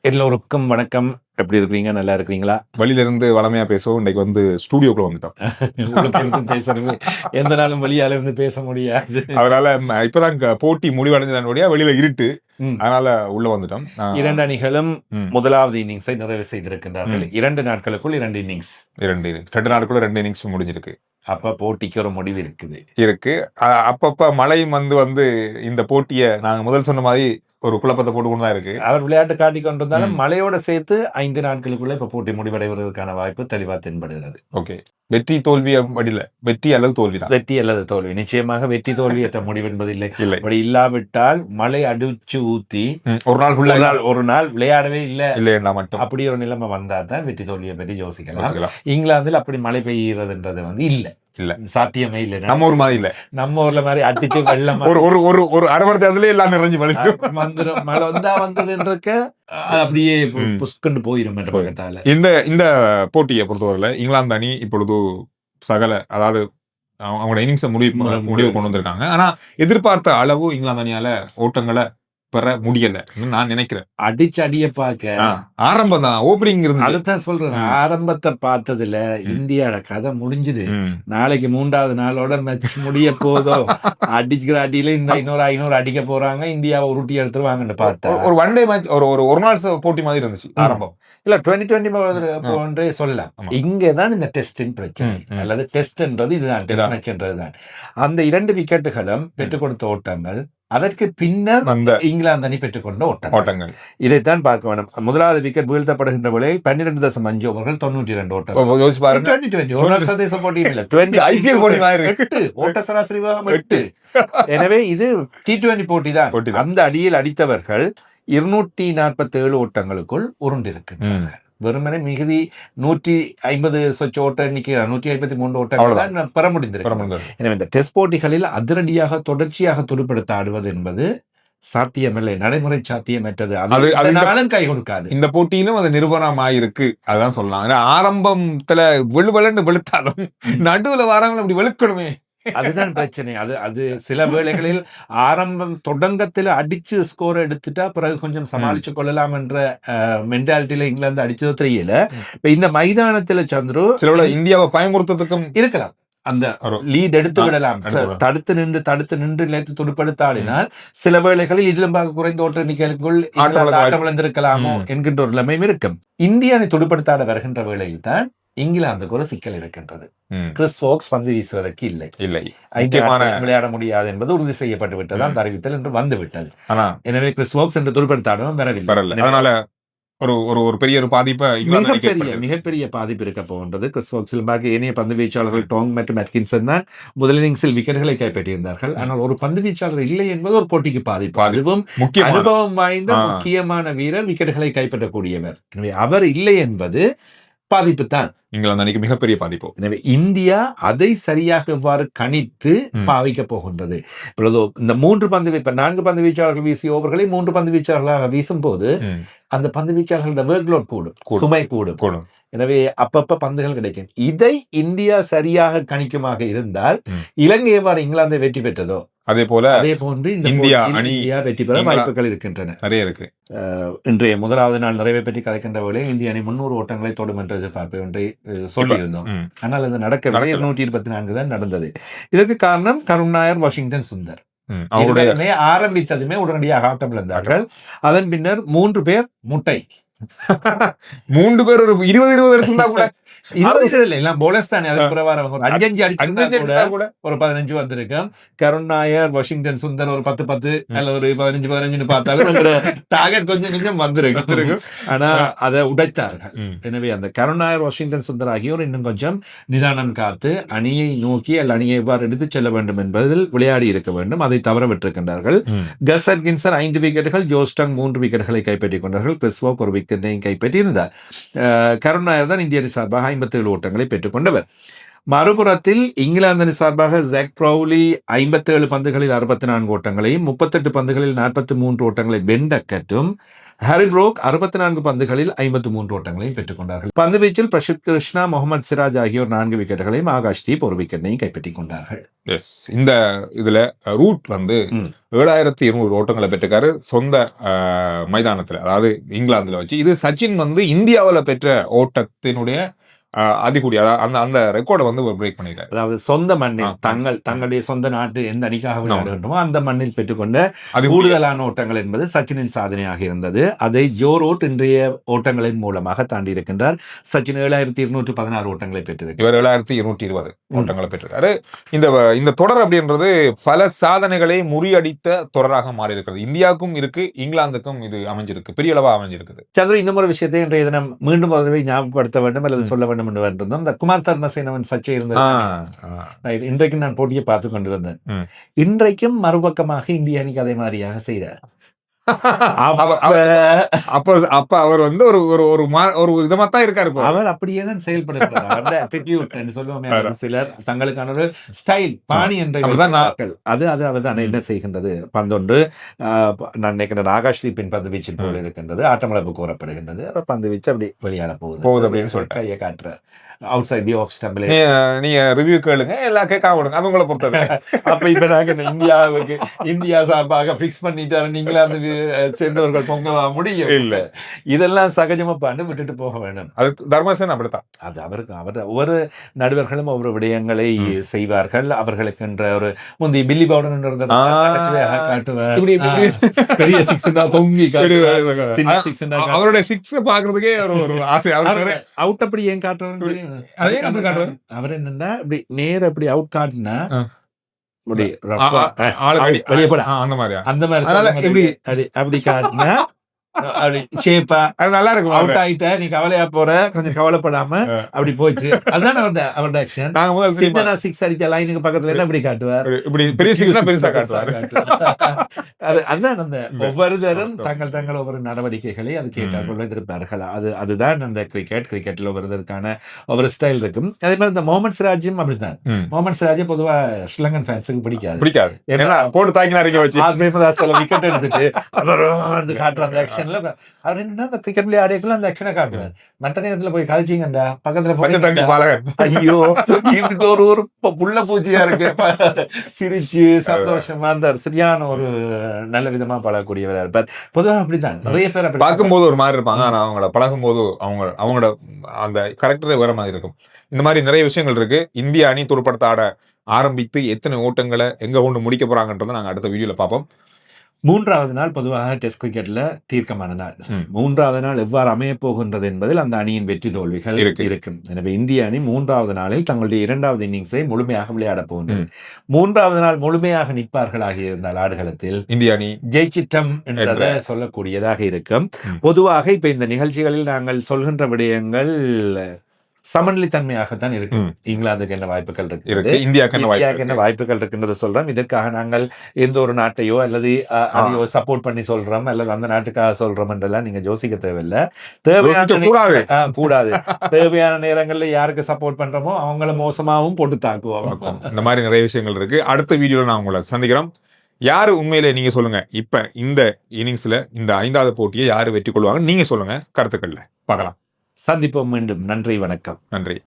எல்லோருக்கும் வணக்கம். எப்படி இருக்கிறீங்க? நல்லா இருக்கிறீங்களா? வழியிலிருந்து வளமையா பேசுவோம். இன்னைக்கு வந்து ஸ்டூடியோக்குள்ள வந்துட்டோம். உங்களுக்கு இருந்து பேசணுமே, எந்த நாளும் வெளியால இருந்து பேச முடியாது. அதனால இப்பதான் போட்டி முடிவடைஞ்சதனுடைய வெளியில இருட்டு, ம். அதனால உள்ள வந்துட்டோம். 2 அணிகளும் ம். முதலாவது இன்னிங்ஸை நிறைவு செய்திருக்கின்றார்கள். 2 நாட்களுக்குள் 2 இன்னிங்ஸ். 2 நாளுக்குள்ள 2 இன்னிங்ஸ் முடிஞ்சிருக்கு. அப்ப போட்டிக்கு ஒரு முடிவு இருக்குது. அப்பப்ப மழையும் வந்து இந்த போட்டியை நாங்க முதல் சொன்ன மாதிரி ஒரு குழப்பத்தை போட்டு கொண்டு தான் இருக்கு. அவர் விளையாட்டு காட்டிக் கொண்டிருந்தாலும் மழையோட சேர்த்து 5 நாட்களுக்குள்ள இப்ப போட்டி முடிவடைவதற்கான வாய்ப்பு தெளிவா தென்படுகிறது. ஓகே, வெற்றி தோல்வி அப்படில, வெற்றி அல்லது தோல்விதான். வெற்றி அல்லது தோல்வி, நிச்சயமாக வெற்றி தோல்வியற்ற முடிவு என்பது இல்லை. இல்லை. அப்படி இல்லாவிட்டால் மழை அடிச்சு ஊத்தி ஒரு நாள் விளையாடவே இல்லையா மட்டும் அப்படி ஒரு நிலைமை வந்தா தான் வெற்றி தோல்வியை பற்றி யோசிக்கலாம். இங்கிலாந்துல அப்படி மழை பெய்யறதுன்றது இல்ல, சாத்தியமே இல்ல. நம்ம ஊர் மாதிரி இல்ல, நம்ம ஊர்ல மாதிரி அடிச்சு வெள்ளம் ஒரு அரைமணி அதுலயே எல்லாம் நிறைஞ்சு வந்துடும். மழை வந்ததுன்றக்க அப்படியே புஷ்கண்டு போயிடும் என்ற பக்கத்தால. இந்த போட்டியை பொறுத்தவரையில இங்கிலாந்து அணி இப்பொழுது அதாவது அவங்களோட இன்னிங்ஸை முடிவு கொண்டு வந்திருக்காங்க. ஆனா எதிர்பார்த்த அளவு இங்கிலாந்து அணியால ஓட்டங்களை பெற முடியல நான் நினைக்கிறேன். அடிய பார்க்க ஆரம்பம் தான், ஓப்பனிங் இருந்து அதுதான் சொல்றேன். ஆரம்பத்தை பார்த்ததுல இந்தியாவோட கதை முடிஞ்சுது. நாளைக்கு 3வது நாளோட மேட்ச் முடிய போதோ, அடிக்கிற அடியில இந்த 500 அடிக்க போறாங்க, இந்தியாவை உருட்டி எடுத்துருவாங்கன்னு பார்த்தா ஒரு ஒன் டே மேட்ச், ஒரு நாள் போட்டி மாதிரி இருந்துச்சு ஆரம்பம். இல்ல 2020 சொல்லலாம். இங்கதான் இந்த டெஸ்டின் பிரச்சனை, அல்லது டெஸ்ட்ன்றது இதுதான், டெஸ்ட் மேட்ச்ன்றதுதான். அந்த 2 விக்கெட்டுகளும் பெற்றுக் கொடுத்த ஓட்டங்கள், அதற்கு பின்னர் இங்கிலாந்து அணி பெற்றுக்கொண்ட ஓட்டங்கள், இதைத்தான் பார்க்க வேண்டும். முதலாவது விக்கெட் வீழ்த்தப்படுகின்ற வேளை 12.5 ஓவர்கள் 92 ஓட்டம். 2020 ஒரு நாள் சர்வதேச போட்டியும் இல்ல, 20 ஐபிஎல் போட்டி மாதிரி 8 ஓட்ட சராசரி 8. எனவே இது T20 போட்டி தான். அந்த அடியில் அடித்தவர்கள் 247 ஓட்டங்களுக்குள் உருண்டிருக்கின்றனர். வெறுமனே மிகுதி 150 சொச்ச ஓட்ட எண்ணிக்கை, 153 ஓட்டங்கள் பெற முடிந்திருக்கு. எனவே இந்த டெஸ்ட் போட்டிகளில் அதிரடியாக தொடர்ச்சியாக துடுப்படுத்த ஆடுவது என்பது சாத்தியமில்லை, நடைமுறை சாத்தியமற்றது. அதனாலும் கை கொடுக்காது. இந்த போட்டியிலும் அது நிரூபணமாயிருக்கு, அதான் சொல்லலாம். ஆரம்பத்துல வெளுவெளன்னு வெளுத்தாலும் நடுவுல வாரங்கள் அப்படி வெளுக்கணுமே, அதுதான் பிரச்சனை. அது சில வேளைகளில் ஆரம்பம் தொடங்கத்தில் அடிச்சு ஸ்கோர் எடுத்துட்டா பிறகு கொஞ்சம் சமாளிச்சு கொள்ளலாம் என்ற மென்டாலிட்டியில இங்கிலாந்து அடிச்சதோ தெரியல. இப்ப இந்த மைதானத்துல சந்துரு சில இந்தியாவை பயமுறுத்ததுக்கும் இருக்கலாம். அந்த லீட் எடுத்து விடலாம், தடுத்து நின்று நிலைத்து துடுப்படுத்தாடினால் சில வேளைகளில் இதிலம்பாக குறைந்த ஓட்ட எண்ணிக்கைக்குள் ஆட்டம் இழந்திருக்கலாமோ என்கின்ற ஒரு நிலைமையும் இருக்கும். இந்தியாவை துடுப்படுத்தாட வருகின்ற வேளையில் தான் இங்கிலாந்துக்கு ஒரு சிக்கல் இருக்கின்றது. கிறிஸ் வோக்ஸ் பந்து வீசுவதற்கு இல்லை, விளையாட முடியாது என்பது உறுதி செய்யப்பட்டு விட்டது. அந்த அறிவித்தல் என்று வந்து விட்டது. எனவே கிறிஸ் வோக்ஸ் என்று துடுப்படுத்தாடவும் வரவில்லை. அதனால ஒரு பெரிய ஒரு பாதிப்பு, மிகப்பெரிய பாதிப்பு இருக்க போகின்றது. கிறிஸ் வோக்ஸில் பாக்கி ஏனைய பந்து வீச்சாளர்கள் டோங் மற்றும் அட்கின்சன் தான் முதல் இன்னிங்ஸில் விக்கெட்டுகளை கைப்பற்றியிருந்தார்கள். ஆனால் ஒரு பந்து வீச்சாளர் இல்லை என்பது ஒரு போட்டிக்கு பாதிப்பு. அதுவும் அனுபவம் வாய்ந்த முக்கியமான வீரர், விக்கெட்டுகளை கைப்பற்றக்கூடியவர். எனவே அவர் இல்லை என்பது பாதிப்பு தான், இங்கிலாந்து அணிக்கு மிகப்பெரிய பாதிப்பு. எனவே இந்தியா அதை சரியாக எவ்வாறு கணித்து பாவிக்க போகின்றது. இப்பொழுது இந்த 4 பந்து வீச்சாளர்கள் வீசிய ஓவர்களை 3 பந்து வீச்சாளர்களாக வீசும் போது அந்த பந்து வீச்சாளர்களோட ஒர்க் லோட் கூடும், சுமை கூடும். எனவே அப்பப்ப பந்துகள் கிடைக்கும். இதை இந்தியா சரியாக கணிக்குமாக இருந்தால் இலங்கை எவ்வாறு இங்கிலாந்தை வெற்றி பெற்றதோ அதே போன்று இந்தியா வெற்றி பெற வாய்ப்புகள் இருக்கின்றன, நிறைய இருக்கு. இன்றைய முதலாவது நாள் நிறைவை பற்றி கதைக்கின்ற வேளையில் இந்திய அணி 300 ஓட்டங்களை தொடும் என்ற எதிர்பார்ப்பு ஒன்றை சொல்லியிருந்தோம். ஆனால் அது நடக்கவில்லை. 224 தான் நடந்தது. இதற்கு காரணம் கருண் நாயர், வாஷிங்டன் சுந்தர் ஆரம்பித்ததுமே உடனடியாக ஆட்டம் இழந்தார்கள். அதன் பின்னர் 3 பேர் முட்டை 3 பேர் ஒரு 20 எடுத்திருந்தா கூட 20 எல்லாம் போனஸ் தானே. அதுக்கு ஒரு 5 அடிச்சா கூட ஒரு 15 வந்திருக்கும். கருண் நாயர், வாஷிங்டன் சுந்தர் ஒரு 10 அல்லது ஒரு 15 பார்த்தாலும் டார்கெட் கொஞ்சம் வந்திருக்கு. ஆனா அதை உடைத்தார்கள். எனவே அந்த கருண் நாயர், வாஷிங்டன் சுந்தர் ஆகியோர் இன்னும் கொஞ்சம் நிதானம் காத்து அணியை நோக்கி அணியை எவ்வாறு எடுத்து செல்ல வேண்டும் என்பதில் விளையாடி இருக்க வேண்டும். அதை தவற விட்டிருக்கின்றார்கள். கஸ் அட்கின்சன் 5 விக்கெட்டுகள், ஜோஸ்டங் 3 விக்கெட்டுகளை கைப்பற்றிக் கொண்டார்கள். கிறிஸ் வோக் ஒரு விக்கெட்டையும் கைப்பற்றியிருந்தார். கருண் நாயர் தான் இந்திய அணி சார்பாக 57 ஓட்டங்களை பெற்றுக் கொண்டவர். மறுபுறத்தில் இங்கிலாந்து அணி சார்பாக ஜாக் ப்ரௌலி 57 பந்துகளில் 64 ஓட்டங்களையும் 38 பந்துகளில் 43 ஓட்டங்களை பென் டக்கெட்டும், ஹாரி ப்ரோக் 64 பந்துகளில் 53 ஓட்டங்களையும் பெற்றுக் கொண்டார்கள். பந்து வீச்சில் பிரசித் கிருஷ்ணா, முகமது சிராஜ் ஆகியோர் 4 விக்கெட்டுகளையும், ஆகாஷ்தீப் ஒரு விக்கெட்டையும் கைப்பற்றிக் கொண்டார்கள். இந்த இதுல ரூட் வந்து 7200 ஓட்டங்களை பெற்றிருக்காரு சொந்த மைதானத்துல, அதாவது இங்கிலாந்துல வச்சு. இது சச்சின் வந்து இந்தியாவில் பெற்ற ஓட்டத்தினுடைய அதிகூடிய அந்த ரெக்கார்டை வந்து பிரேக் பண்ணிருக்காரு. அதாவது சொந்த மண்ணில் தங்களுடைய சொந்த நாட்டு எந்த அணிக்காக விளையாடுகின்றமோ அந்த மண்ணில் பெற்றுக்கொண்ட கூடுதலான ஓட்டங்கள் என்பது சச்சினின் சாதனையாக இருந்தது. அதை ஜோ ரூட் இன்றைய ஓட்டங்களின் மூலமாக தாண்டி இருக்கின்றார். சச்சின் 7216 ஓட்டங்களை பெற்றிருக்கிறார். இவர் 7220 ஓட்டங்களை பெற்றிருக்காரு. இந்த தொடர் அப்படின்றது பல சாதனைகளை முறியடித்த தொடராக மாறி இருக்கிறது. இந்தியாவுக்கும் இருக்கு, இங்கிலாந்துக்கும் இது அமைஞ்சிருக்கு, பெரிய அளவா அமைஞ்சிருக்குது. சந்திர, இன்னொரு விஷயத்தை இன்றைய தினம் மீண்டும் ஒருவை ஞாபகப்படுத்த வேண்டும் அல்லது சொல்ல வேண்டும் என்று வந்திருந்தோம். இந்த குமார் தர்மசேனவன் சர்ச்சை இருந்தது. இன்றைக்கு நான் போட்டியை பார்த்து கொண்டிருந்தேன். இன்றைக்கும் மறுபக்கமாக இந்திய அணிக்கு அதே மாதிரியாக செய்தார். அப்ப அவர் வந்து ஒரு விதமா தான் இருக்காரு. அவர் அப்படியே தான் செயல்படுகிறார். சொல்லுவோம் சிலர் தங்களுக்கான ஒரு ஸ்டைல் பாணி என்ற அது அவர் தான் என்ன செய்கின்றது. பந்தொன்று நான் நினைக்கிறேன் ஆகாஷ்தீப்பின் பந்து வீச்சில் போல இருக்கின்றது. ஆட்டமிழப்பு கோரப்படுகின்றது. அவர் பந்து வீச்சு அப்படி வெளியால போகுது அப்படின்னு சொல்லிட்டு கையை காட்டுறார். அவுட் சைட் தி ஆஃப் ஸ்டம்பிள். நீங்க ரிவ்யூ கேளுங்க, எல்லாம் கேட்காம விடுங்க, அது உங்களை பொறுத்தது. அப்ப இப்ப நாங்க இந்தியா சார்பாக பிக்ஸ் பண்ணிட்டாரு, இங்கிலாந்து சேர்ந்தவர்கள் பொங்க முடியும் இல்ல. இதெல்லாம் சகஜமா பண்ணி விட்டுட்டு போக வேண்டும். அது தர்மசேன் அப்படித்தான். அது அவர் ஒவ்வொரு நடுவர்களும் ஒவ்வொரு விடயங்களை செய்வார்கள். அவர்களுக்கு என்ற ஒரு முந்தைய பில்லி பவுடன் காட்டுவார். பெரிய சிக்ஸ் பொங்கி அவருடைய சிக்ஸ் பாக்குறதுக்கே ஒரு ஆசை. அவுட் அப்படி ஏன் காட்டுவாரு? அவர் என்னன்னா இப்படி நேர அப்படி அவுட் காட்டினா அந்த மாதிரி அப்படி காட்டினா நல்லா இருக்கும். அவுட் ஆயிட்ட, நீ கவலையா போற, கொஞ்சம் கவலைப்படாம அப்படி போச்சு. அதுதான் அவரோட ஆக்ஷன். சிக்ஸ் அடிக்க லைனுக்கு பக்கத்துல இப்படி காட்டுவார். இப்படி பெரிய சிக்ஸ் பெருசா காட்டுவார். அதுதான் அந்த ஒவ்வொருத்தரும் தங்கள் ஒவ்வொரு நடவடிக்கைகளை அது கேட்டால் எதிர்ப்பார்கள். அதுதான் அந்த கிரிக்கெட்ல ஒவ்வொருத்தருக்கான ஒவ்வொரு ஸ்டைல் இருக்கும். அதே மாதிரி இந்த முகமது சிராஜும் அப்படித்தான். முகமது சிராஜ் பொதுவா ஸ்ரீலங்கன் ஃபேன்ஸுக்கு பிடிக்காது. போட்டு தாக்கினாரு வச்சு விக்கெட் எடுத்துட்டு காட்டுற அந்த ஆக்ஷன். அவர் என்ன அந்த கிரிக்கெட் விளையாடியக்குள்ள அந்த ஆக்ஷனை காட்டுவார். மற்ற நேரத்துல போய் கழிச்சிங்கண்டா பக்கத்துல ஐயோ இதுக்கு ஒரு புள்ள பூச்சியா இருக்கு, சிரிச்சு சந்தோஷமா அந்த சரியான ஒரு நல்ல விதமா பழகக்கூடியவரா இருப்பார். பொதுவாக அப்படித்தான் நிறைய பேர் பார்க்கும்போது ஒரு மாதிரி இருப்பாங்க, ஆனா அவங்கள பழகும் போது அவங்களோட அந்த கரெக்டரே வேற மாதிரி இருக்கும். இந்த மாதிரி நிறைய விஷயங்கள் இருக்கு. இந்திய அணி துடுப்படுத்த ஆட ஆரம்பித்து எத்தனை ஓட்டங்களை எங்க கொண்டு முடிக்க போறாங்கன்றதை நாங்க அடுத்த வீடியோல பார்ப்போம். மூன்றாவது நாள் பொதுவாக டெஸ்ட் கிரிக்கெட்ல தீர்க்கமான நாள். மூன்றாவது நாள் எவ்வாறு அமைய போகின்றது என்பதில் அந்த அணியின் வெற்றி தோல்விகள் இருக்கும். எனவே இந்திய அணி மூன்றாவது நாளில் தங்களுடைய இரண்டாவது இன்னிங்ஸை முழுமையாக விளையாட போகின்றது. மூன்றாவது நாள் முழுமையாக நிற்பார்களாக இருந்தால் ஆடுகளத்தில் இந்திய அணி ஜெயிச்சிட்டம் என்றதை சொல்லக்கூடியதாக இருக்கும். பொதுவாக இப்ப இந்த நிகழ்ச்சிகளில் நாங்கள் சொல்கின்ற விடயங்கள் சமநிலைத்தன்மையாகத்தான் இருக்கு. இங்கிலாந்துக்கு என்ன வாய்ப்புகள் இருக்கு, இந்தியாவுக்கு என்ன வாய்ப்புகள் இருக்குன்றதை சொல்றோம். இதற்காக நாங்கள் எந்த ஒரு நாட்டையோ அல்லது அதையோ சப்போர்ட் பண்ணி சொல்றோம் அல்லது அந்த நாட்டுக்காக சொல்றோம் என்றெல்லாம் நீங்க யோசிக்க தேவையில்லை. கூடாது. தேவையான நேரங்கள்ல யாருக்கு சப்போர்ட் பண்றோமோ அவங்கள மோசமாவும் போட்டு தாக்குவோம். இந்த மாதிரி நிறைய விஷயங்கள் இருக்கு. அடுத்த வீடியோல நான் உங்களை சந்திக்கிறோம். யாரு உண்மையிலே நீங்க சொல்லுங்க, இப்ப இந்த இன்னிங்ஸ்ல இந்த 5வது போட்டியை யாரு வெற்றி கொள்வாங்க நீங்க சொல்லுங்க, கருத்துக்கள்ல பார்க்கலாம். சந்திப்போம் மீண்டும். நன்றி, வணக்கம். நன்றி.